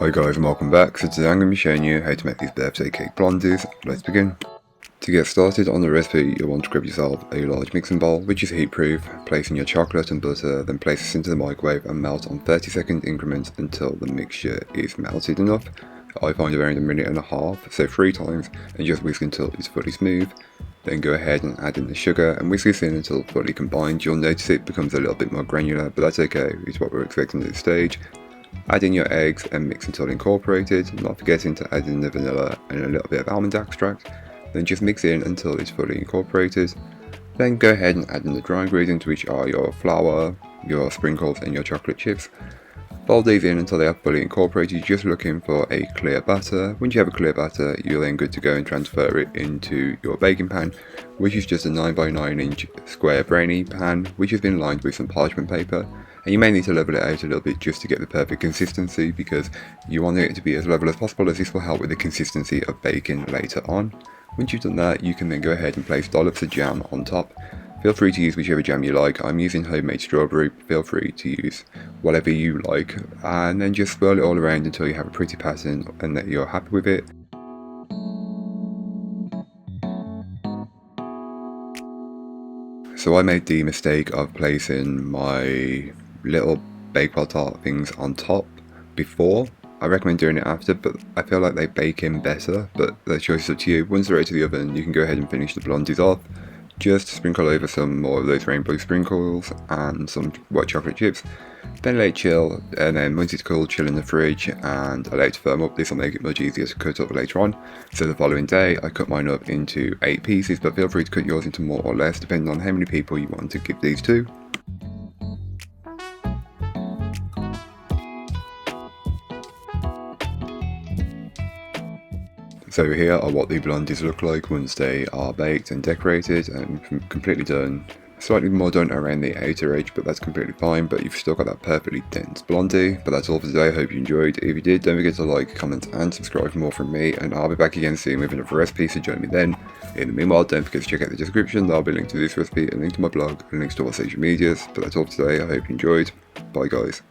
Hi guys and welcome back. So today I'm going to be showing you how to make these birthday cake blondies. Let's begin. To get started on the recipe, you'll want to grab yourself a large mixing bowl which is heat proof, place in your chocolate and butter, then place this into the microwave and melt on 30-second increments until the mixture is melted enough. I find around 1.5 minutes, so 3 times, and just whisk until it's fully smooth. Then go ahead and add in the sugar and whisk this in until fully combined. You'll notice it becomes a little bit more granular, but that's okay, it's what we're expecting at this stage. Add in your eggs and mix until incorporated, not forgetting to add in the vanilla and a little bit of almond extract. Then just mix in until it's fully incorporated. Then go ahead and add in the dry ingredients, which are your flour, your sprinkles and your chocolate chips. Fold these in until they are fully incorporated, just looking for a clear batter. Once you have a clear batter, you're then good to go and transfer it into your baking pan, which is just a 9x9 inch square brainy pan, which has been lined with some parchment paper. And you may need to level it out a little bit just to get the perfect consistency, because you want it to be as level as possible, as this will help with the consistency of baking later on. Once you've done that, you can then go ahead and place dollops of jam on top. Feel free to use whichever jam you like. I'm using homemade strawberry, feel free to use whatever you like, and then just swirl it all around until you have a pretty pattern and that you're happy with it. So I made the mistake of placing my little bakewell tart things on top before. I recommend doing it after, but I feel like they bake in better, but the choice is up to you. Once they're out of the oven, you can go ahead and finish the blondies off. Just sprinkle over some more of those rainbow sprinkles and some white chocolate chips. Then let it chill, and then once it's cool, chill in the fridge and allow it to firm up. This will make it much easier to cut up later on. So the following day, I cut mine up into 8 pieces, but feel free to cut yours into more or less, depending on how many people you want to give these to. So here are what the blondies look like once they are baked and decorated and completely done. Slightly more done around the outer edge, but that's completely fine, but you've still got that perfectly dense blondie. But that's all for today. I hope you enjoyed. If you did, don't forget to like, comment and subscribe for more from me, and I'll be back again soon with another recipe, so join me then. In the meanwhile, don't forget to check out the description. There'll be a link to this recipe, a link to my blog, and links to all social medias. But that's all for today. I hope you enjoyed. Bye guys.